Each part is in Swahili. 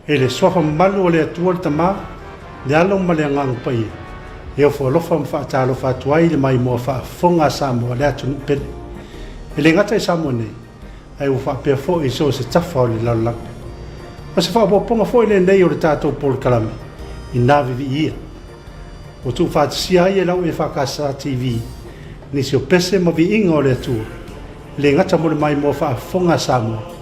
e le soafa mamalu o le atua le tamā le alo ma le agaga paia e o foalofa ma faatalofa atu ai le mai moa faafofoga a Samoa le atunuu pele e le gata e Samoa nei ai ua faapea foʻi so se tafa o le lalolaga ma se faapoapoga foʻi lenei o le tatou polokalame inā viviia ua tuufaatasia ai e lau e faakasā TV nisi o pese ma viiga o le atua le gata mo le mai moa faafofoga a Samoa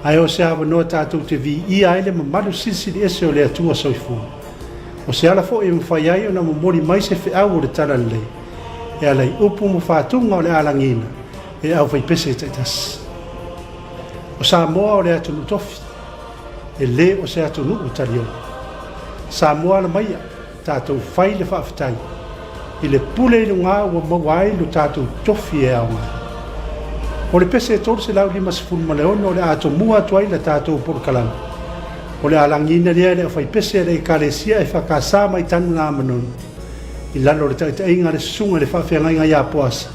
ai o se avanoa tatou te viia ai le mamalu silisili ese o le atua soifua o se ala foʻi e mafai ai ona momoli mai se feʻau o le tala lelei e alai upu ma fatuga o le alagina e au faipese taʻitasi o Samoa o le atunuu tofi e lē o se atunuu taliona Samoa la maia tatou fai le faafetai i le pule i lugā ua maua ai lo tatou tofi e aoga o le pese e tolu se lau 56 o le atomua atu ai le tatou polokalame o le alagina lea le faipese e le ekalesia e faakasā mai tanu na manonu i lalo le taʻitaʻiga le susuga le faafeagaiga iā poasa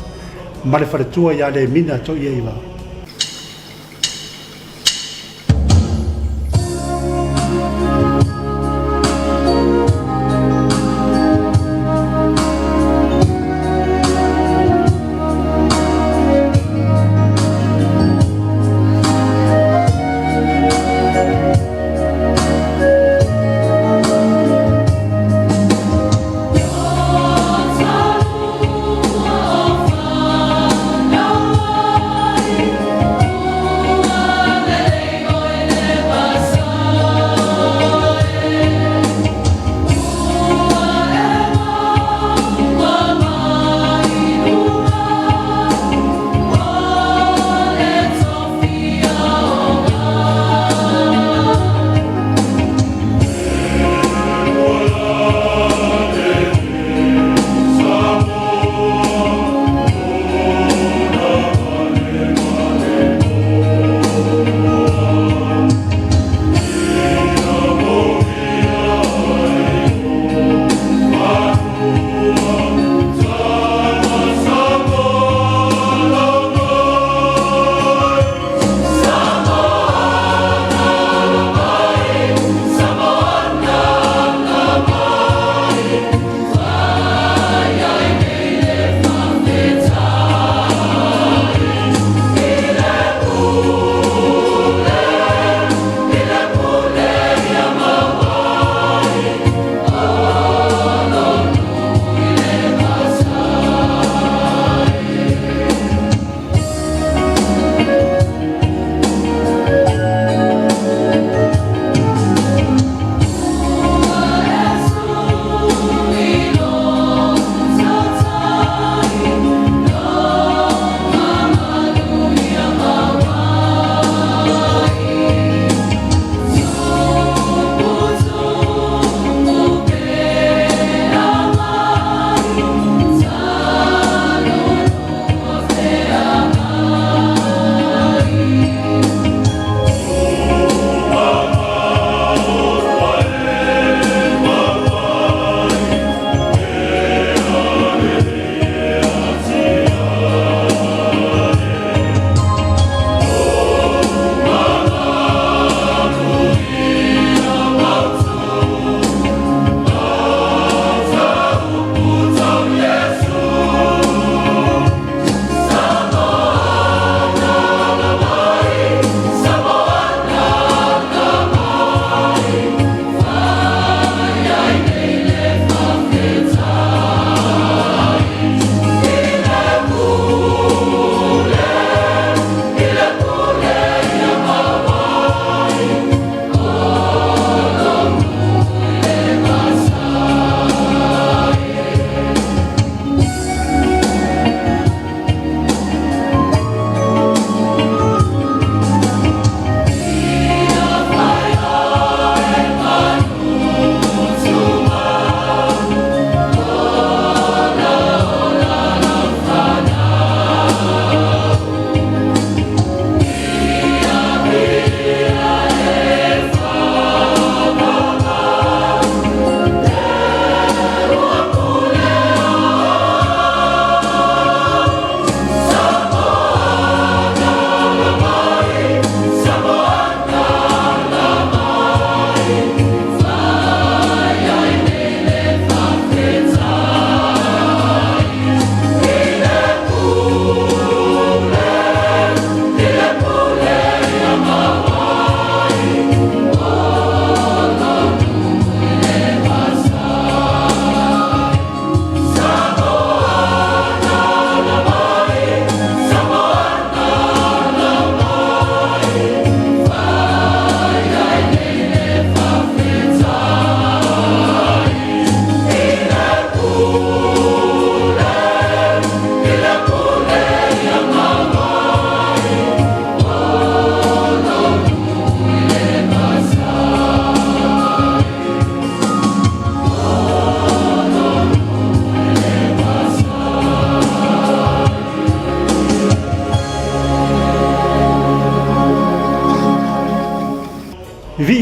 ma le faletua iā le mina toʻi ai vao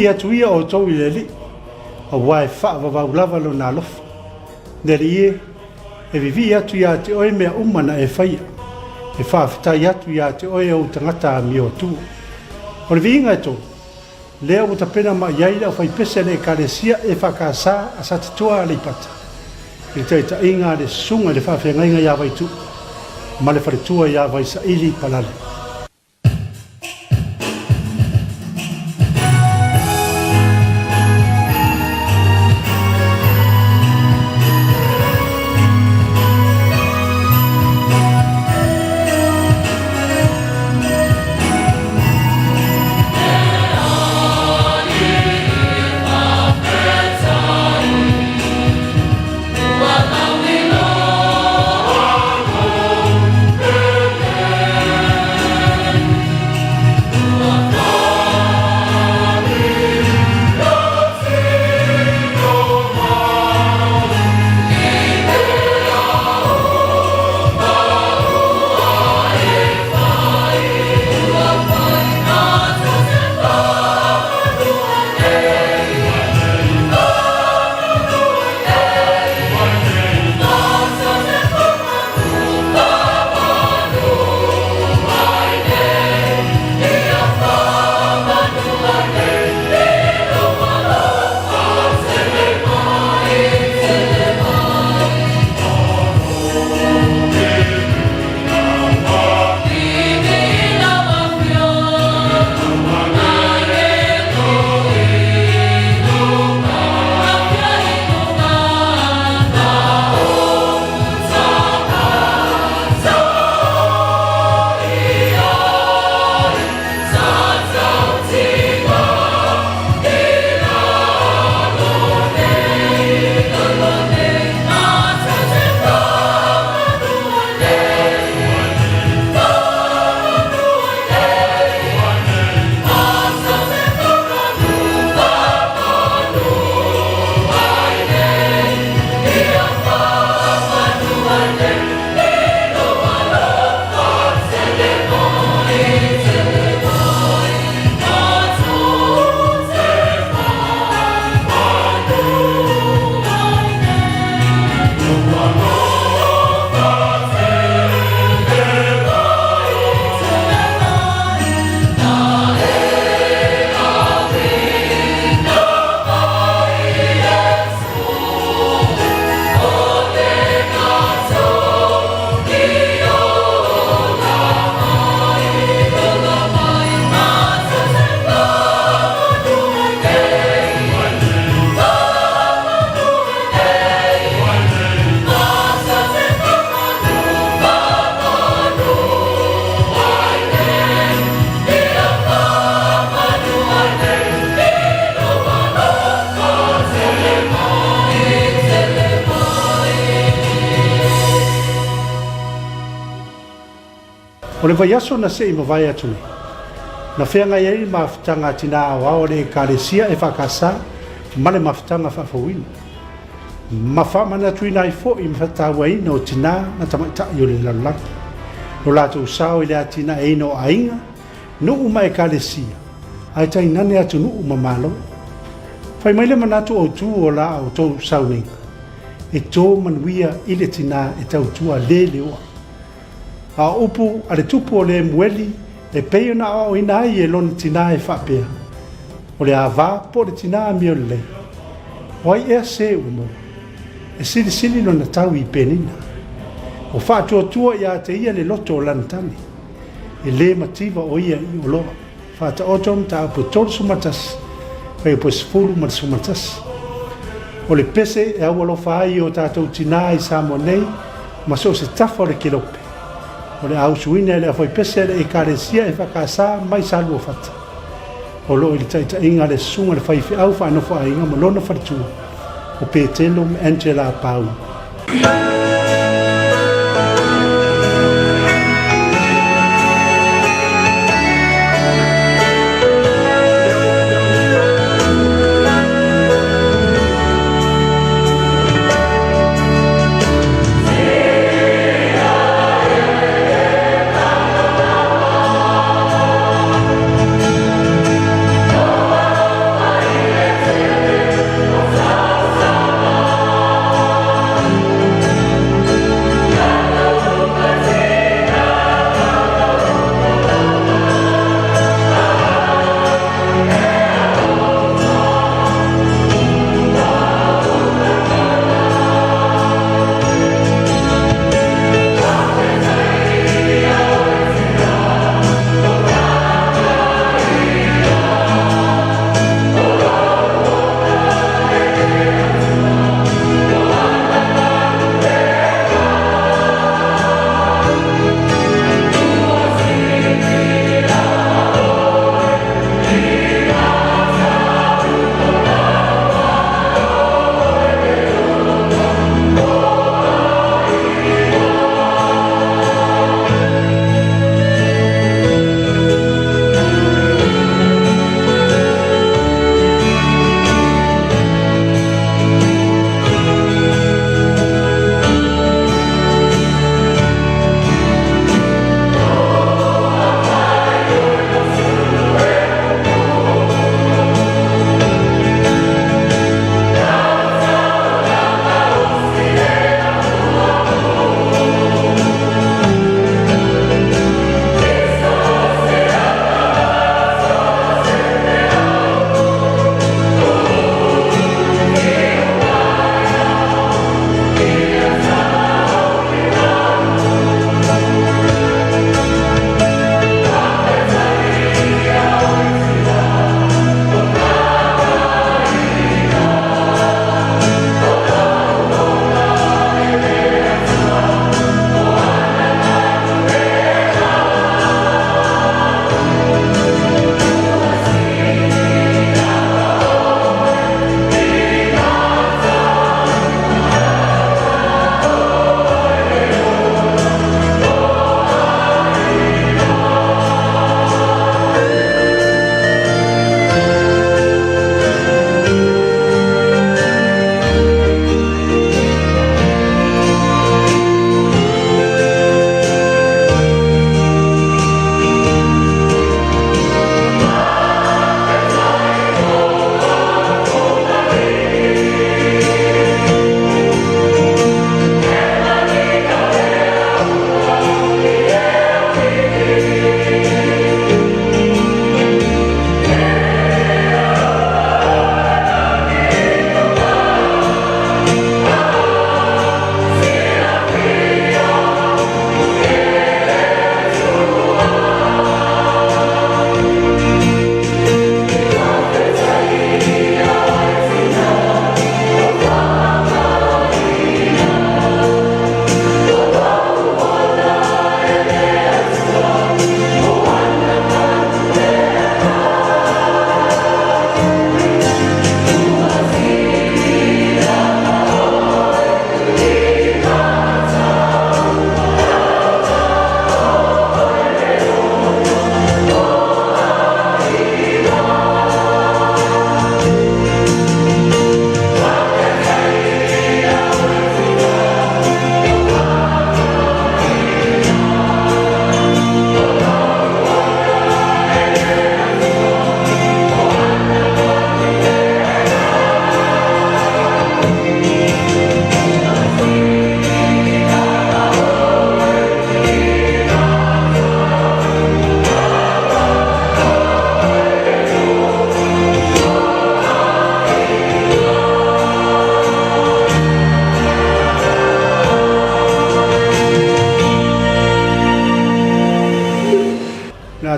vi atu ia o tau i le li a wai wha wa lava lo na lofa nere ie e vivi atu ia te oe mea umana e whaia e whaafitai atu ia te oe au tangata mi o tu o le viinga e tō lea o ta pena ma iaila o whai pese le kalesia e whakasa a sa te tua le pata i te ta inga le sunga le whaafengainga ia vai tu ma le whare tua ia vai sa ili palale. O le vai aso na se ima vai atu nei. Na whenga iei mawhitanga tina awao le kāresia e whakasa ma le mawhitanga whawhawina. Ma whamana tuina i fo i mwhatawa ina o tina na tamaitai o le lalaki. No lātou sao i le atina e ino ainga, no uma e kāresia, ai tai nane atu no uma malo. Whai mai le manatu o tu o la o tau sao inga. E tō manuia i le tina e tau tua le leoa. A upu a le tupu o le mueli e peo na o ina ai e lona tina e whapea. O le awa po le tina mi o le. O ai ea se umo. E sili sili lona tau i penina. O whātua tua ia te ia le loto o lantani. E le mativa o ia i o loa. Whāta otom ta apu tolu sumatas. Pai upo sifuru ma sumatas. O le pese e awalo whaai o tātou tina i Samonei. Ma so se tafa o le kilope. O le au suina le foi pese le ekaresia e whakasa mai salu o fata. O lo ili taita inga le sunga le whaifi au wha anofo a inga malona wharitua. O Petelo me Angela Pau.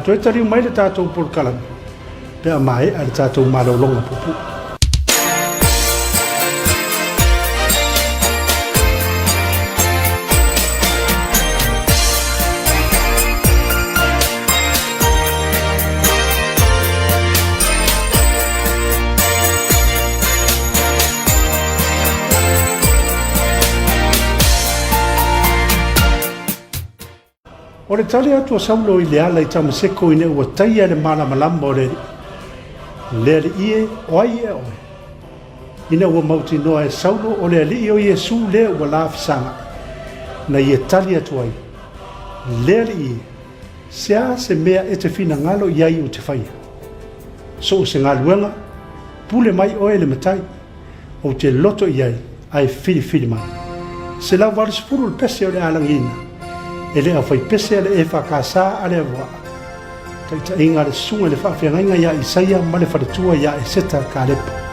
tātou e tari mai le tātou polkalanga. Pea mai a le tātou malolonga pupu. O le tali atu o saulo i le ala i tamaseko i ne ua taia le malamalama o le ie o ai e oe. Ina ua mauti noa e saulo o le ali o Iesu le ua la fisanga. Na ie tali atu ai. Le ali ie. Sea se mea e te fina ngalo i ai o te whaia. So se ngaluenga, pule mai oe le matai. O te loto i ai, ai fili mai. Se lau wale sepuru le pese o le alangina. Ele a fai pese ale e whakasa ale wa. Ta inga le sunga le whawhianga inga ia Isaia ma le wharatua ia e seta ka lepa.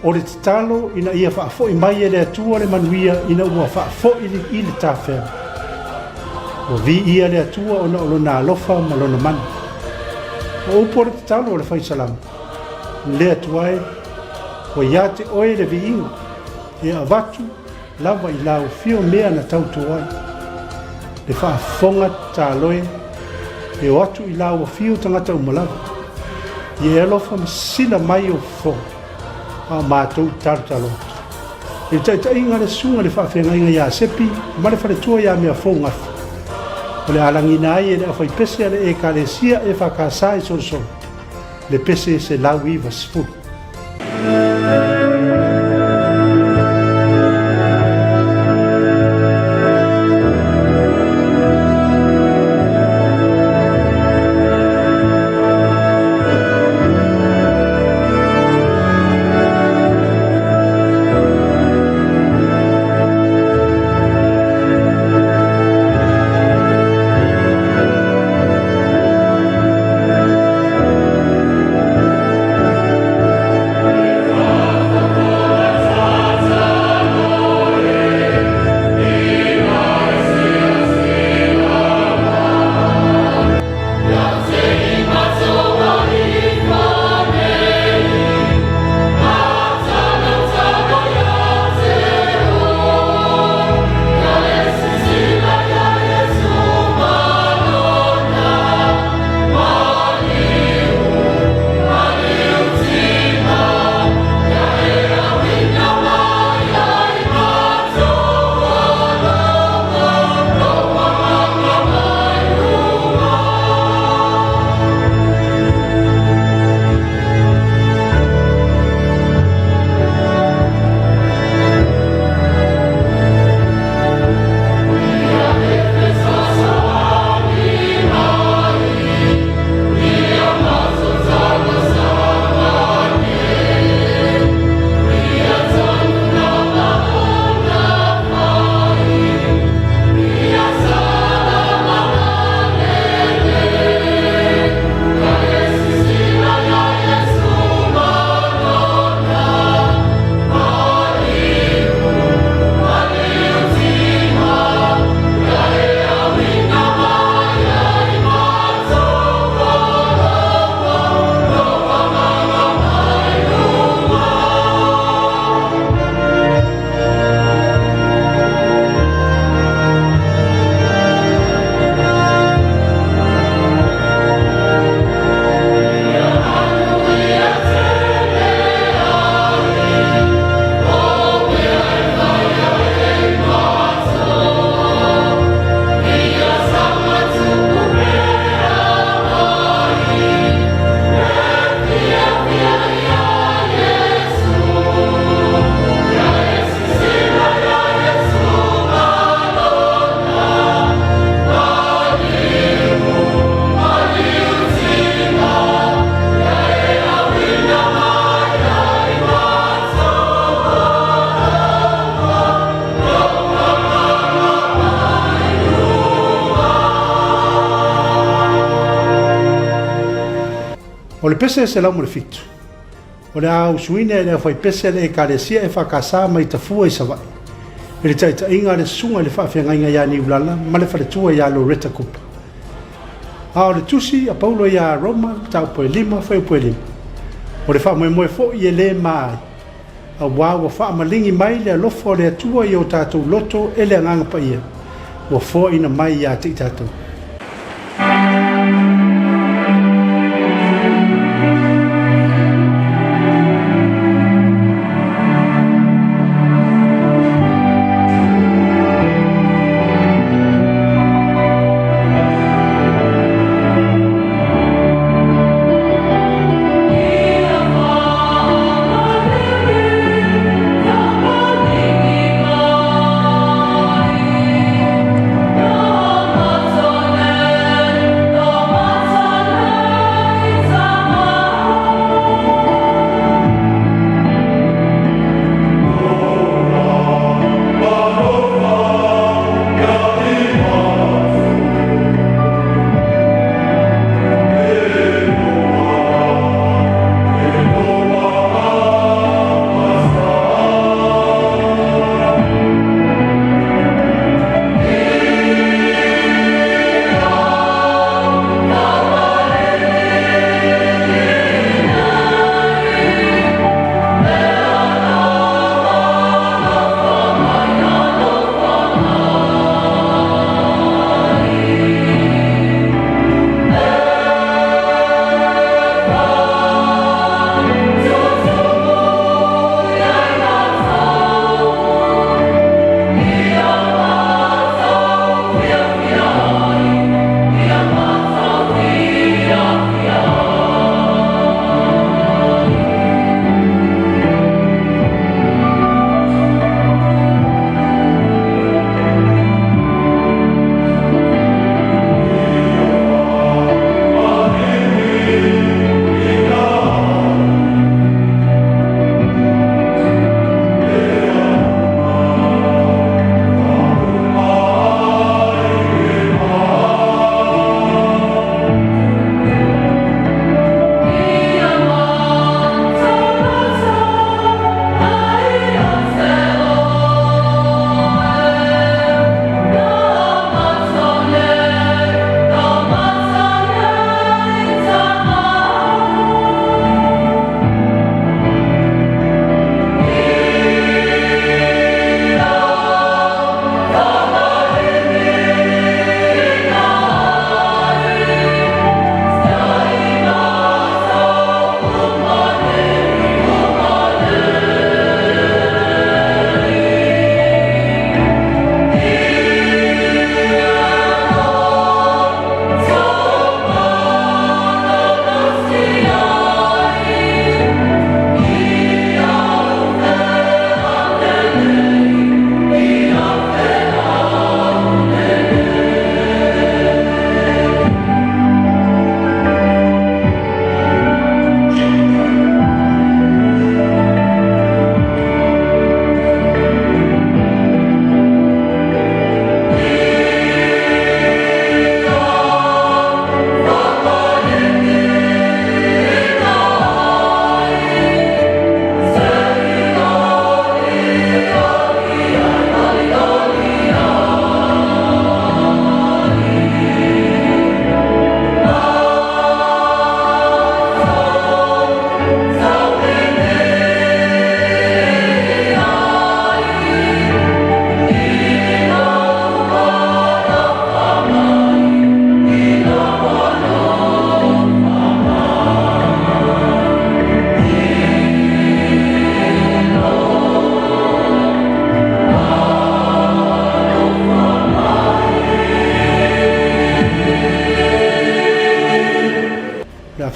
o le tatalo ina ia whaafo i mai e le atua le manuia ina ua whaafo i le tawhea. O vi ia le atua o na olona alofa ma lona mani. O upo le tatalo o le whaisalam. Le atuai, o ia te oe le vi inga, e avatu lava i lau fio mea na tautu ai. Le whaafonga tāloe, e o atu i lau fio tangata umalawa. I e alofa masila mai o fo, a mātou tartalo. E taita inga le sunga le whaafenga inga ia sepi, ma le wharetua ia mea fo ngafu. O le alangina ai e le awhai pese ale e ka le sia e whakasa e sol. Le pese se lau iwa sifu. O le pese se lau mo le fitu. O le au suine e le fai pese le e kalesia e whakasa mai tafua i sawai. E le taita inga le sunga le whaafenga inga ia ni ulala, ma le wharetua ia lo reta kupa. A o le tusi a paulo ia Roma, tau poe lima, whai poe lima. O le wha moe fo i e le mai. A wawa wha malingi mai le alofo le atua i o tātou loto e le anganga pa ia. Wa fo ina mai ia te i tātou. So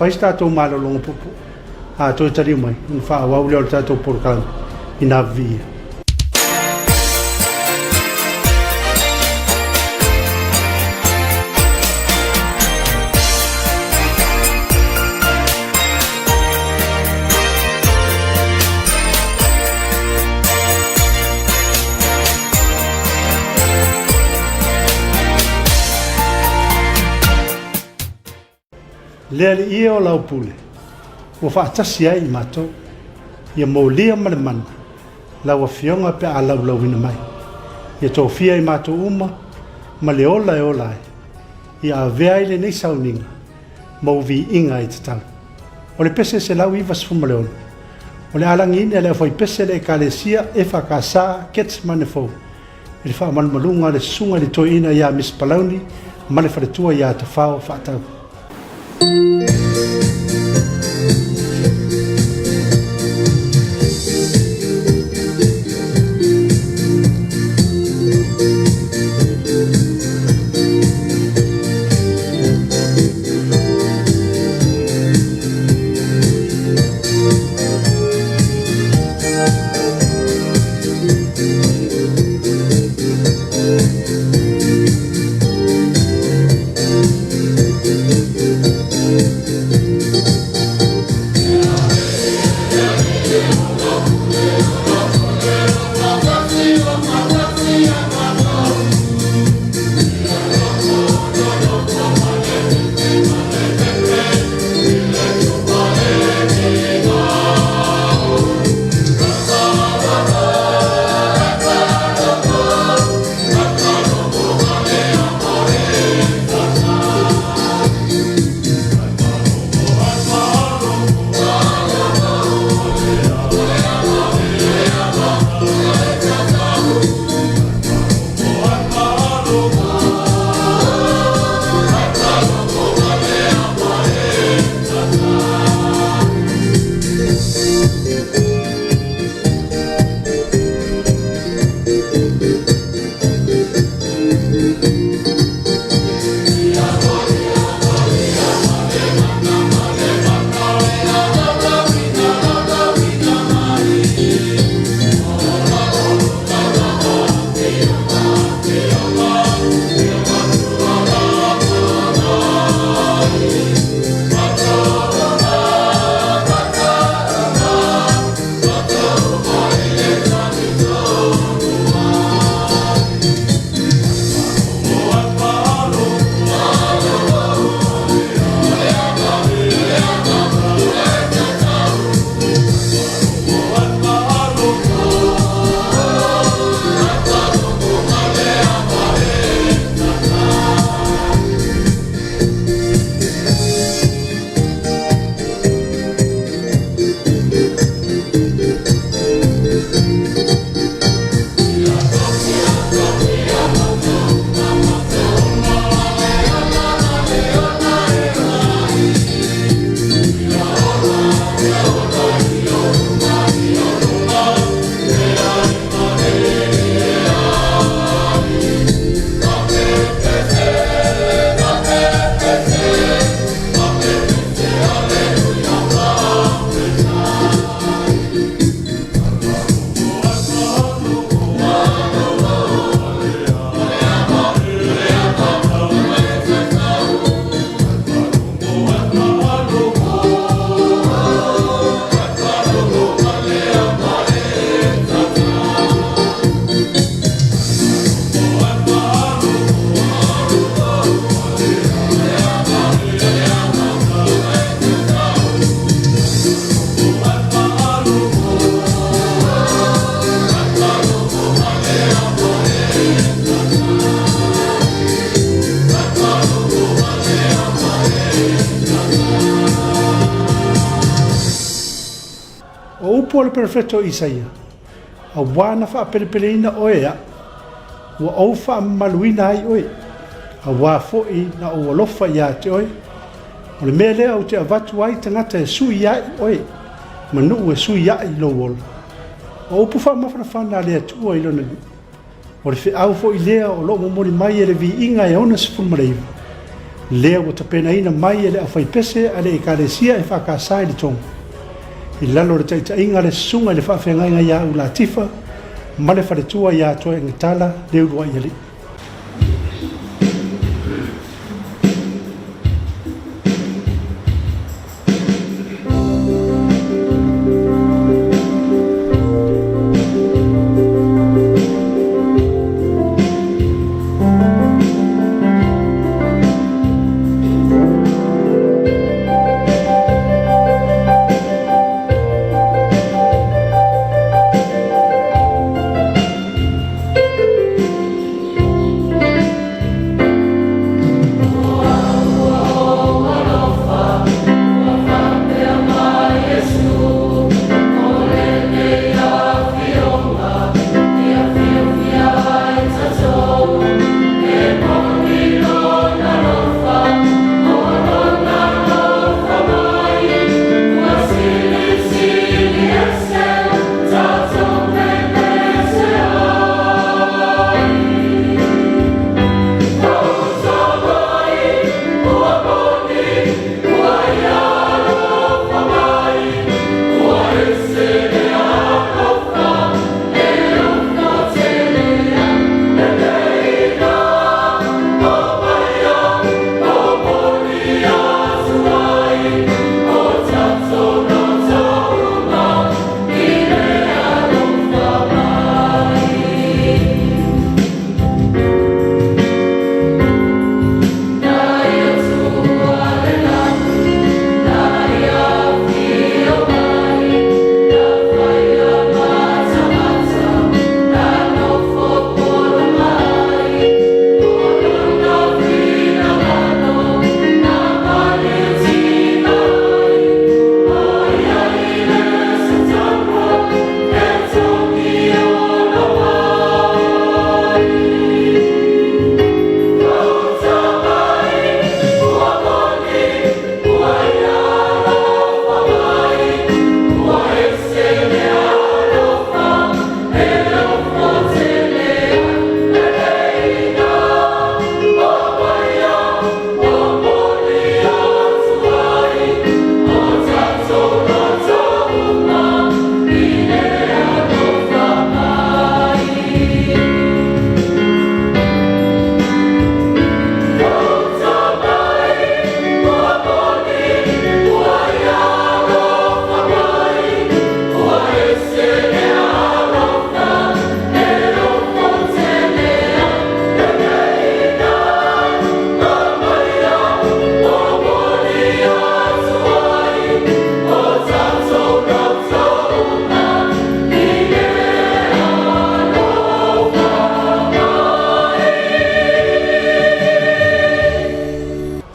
fai tātou malolonga pupu. Toi tari mai, wha wau leo tātou porokala ina via. Lea le ia o lau pule, ua whaatasi ai I mātou, ia maulia male mana, lau a fionga pe a lau ina mai. Ia tō fia I mātou uma, ma le ola e ola ai, ia a vea ile nei sauninga, mau vi inga I tatau. O le pese se lau iwa sfuma le ona, o le alangi ine le a fai pese le kalesia e whakasa kets mane fau, I le wha malmalunga le sunga le toi ina ia Miss Palauni, ma le wharetua ia te whao whaatau. upo le perfetto Isaia. A wana fa perpeleina oea. Wa au fa maluina ai oi. A wa foi na o lofa ia te oi. O le mele au te avatu ai tangata e sui ai oi. Manu e sui ai lo wol. O upo fa mafana le atua i lona. O le fe au foi lea o lo momori mai e le vi inga e ona sifulmareiva. lea ua tapenaina mai e le ʻawhaipese a le ekalesia e faakasā i le toga i lalo le taʻitaʻiga le susuga i le faafeagaiga iā ulatifa ma le faletua iā toe agatala le uluaʻi alii.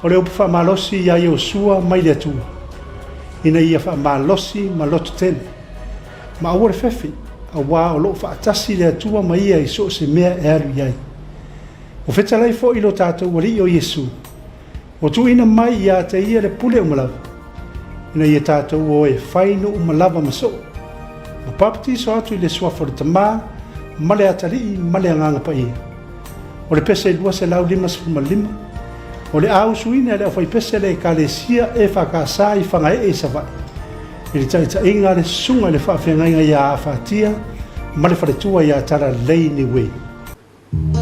O le upu whaamalosi ia Iosua mai le atua. Ina ia whaamalosi ma loto tene. Ma aua le whewhi, a wā o loo whaatasi le atua ma ia i so se mea e aru iai. O whetalai fo ilo tātou wali o Iesu. O tu ina mai ia te ia le pule umalawa. Ina ia tātou o e whainu umalawa maso. Ma papati so atu i le suafo le tamā, ma le atari ma le anganga pa ia. O le pese lua se lau lima sifuma lima. O le au suina le awhai pese le kalesia e whakasā i whangae e savai. I le taita inga le sunga le whawhengainga ia a whatia, ma le wharetua ia tara leini wei. Yes.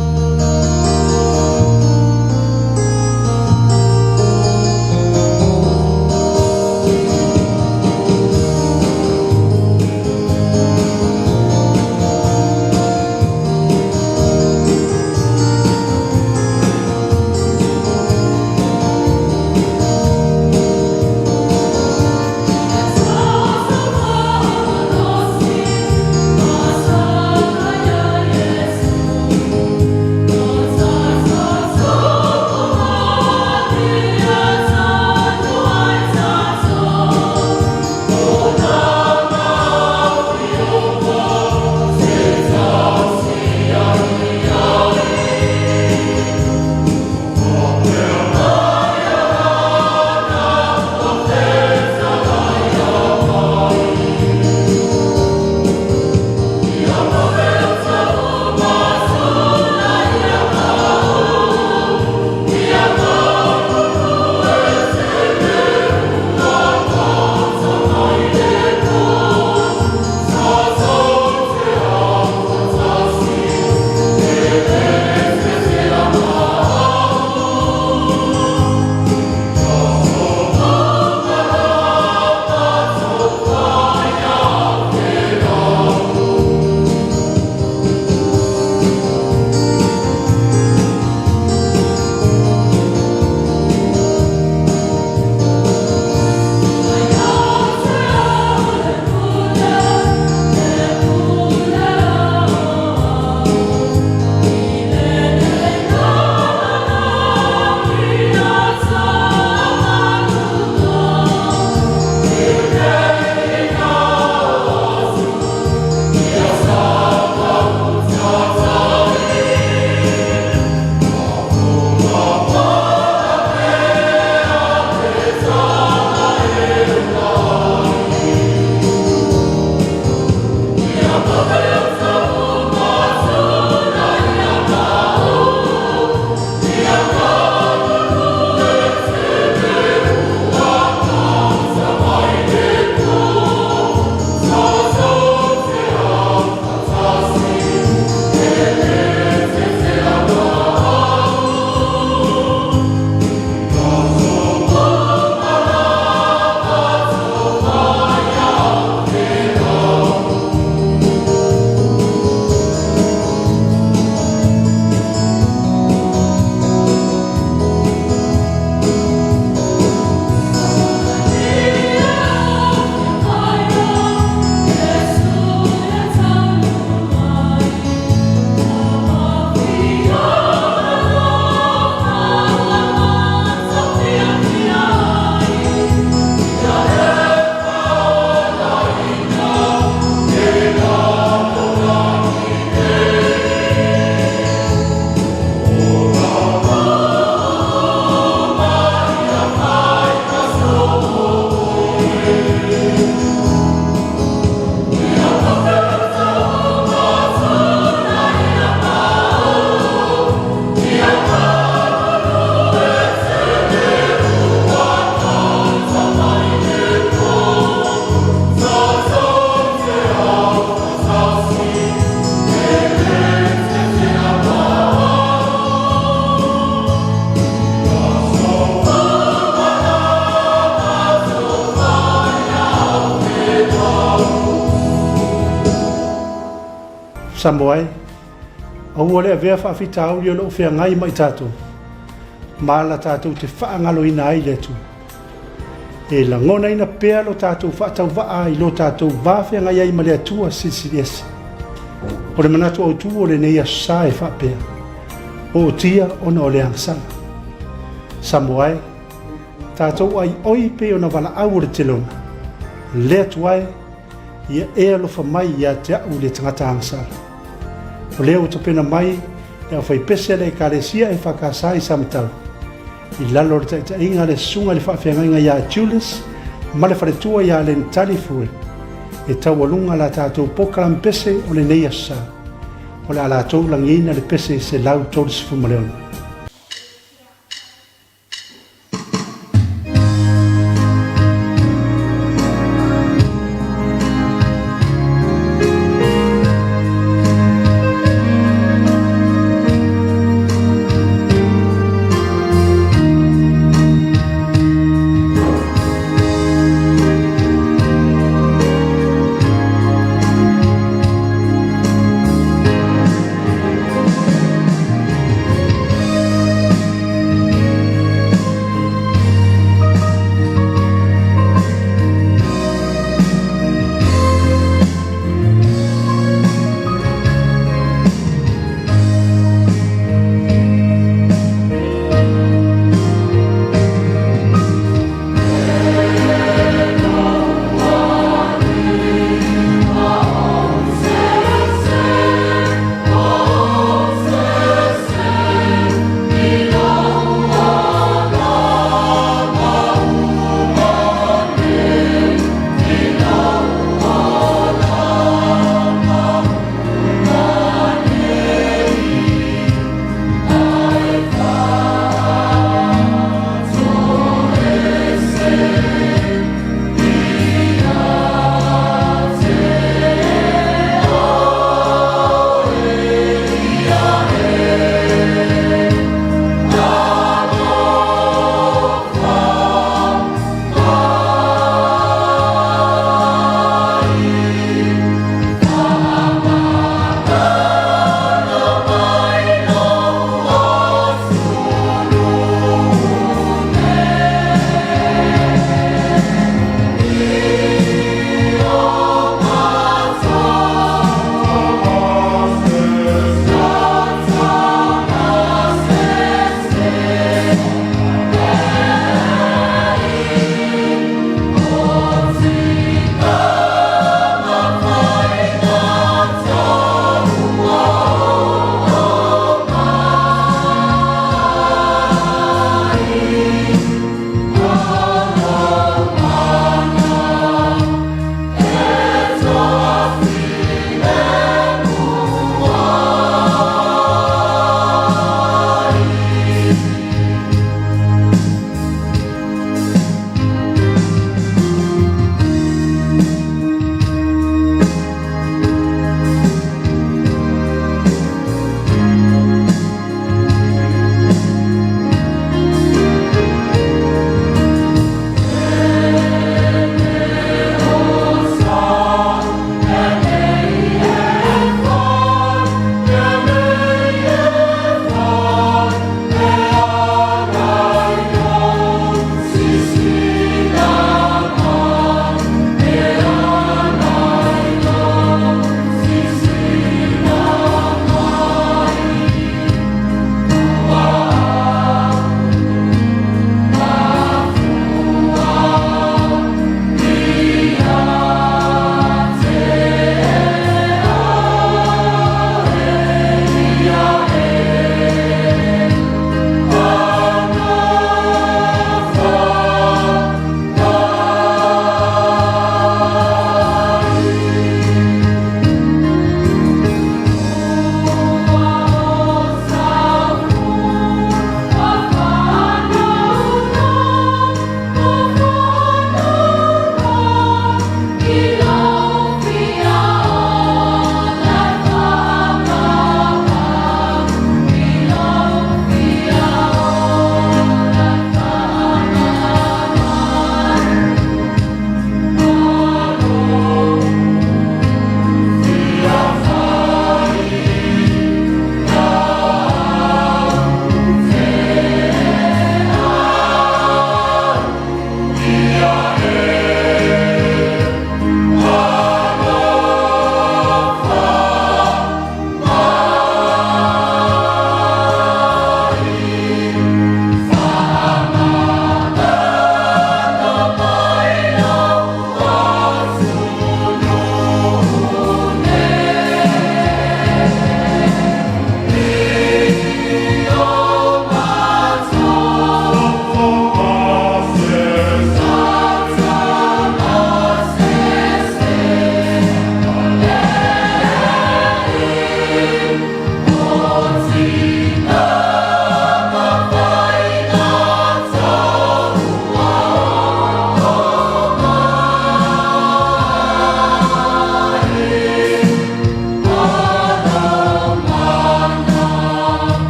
Samoai, au ole a vea whaafitau i o loo whea ngai mai tātou. Māla tātou te whaangalo ina ai letu. E la ngona ina pēa lo tātou whaatau waa i lo tātou wāwhea ngai ai malea tua sisiriesi. O le manatu au tu o le neia sae whaapea. O tia ona o le angsana. Samoai, tātou ai oi pe ona wala au le telona. Lea tuai, ia ea lofa mai ia te au le tangata angsana. O leo to pena mai, e au fai pese le kalesia e whakasai samtau. I lalo le taita inga le sunga le whawhenga ia Julius, ma le wharetua ia le ntali fue. E tau alunga la tātou pokalam pese o le neia sa. O le ala tau langina le pese se lau tōris fumaleona.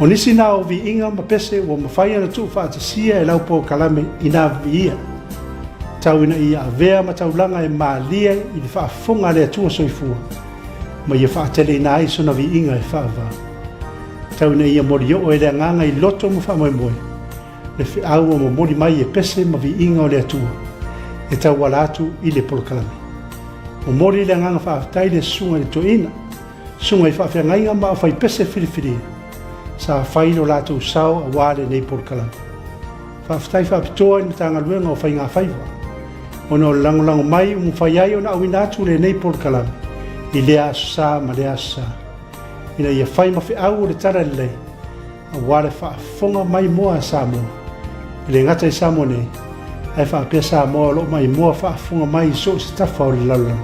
O nisi nā o vi inga ma pese ua mawhai ana tu whaatasia e lau po kalame ina vi ia. Tau ina ia avea ma tau langa e maalia i le whaafonga le atua soifua. Ma ia whaatele ina ai sona vi inga e whaava. Tau ina ia mori o e le nganga i loto mo wha moe moe. Le whiau o mo mori mai e pese ma vi inga o le atua. E tau wala atu i le polo kalame. Mo mori le nganga whaatai le sunga le toina. Sunga i whaafea ngainga ma whai pese whiriwhiri. Sa whaino lātou sao a wale nei polo kalame. Whaafetai whaapitoa i matanga luenga o whai ngā whaiwa. Ono lango mai umu whaiai o na awina atu le nei polo kalame. I lea asa ma lea asa. Ina ia whai mawhi au o le tara lei. A wale whaafonga mai moa a Samoa. I le ngata i Samoa nei. Ai whaapea Samoa lo mai moa whaafonga mai i so se tafa o le laula.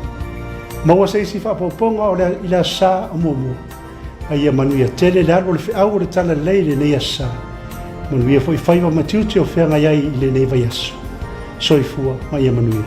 Maua se isi whaapoponga o le ila asa o mua. Ai ia manuia tele le arbo le whiau o le tala lei le nei asa. Manuia fo i whaiwa matiuti o whenga iai i le nei vai aso. Soifua, mai ia manuia.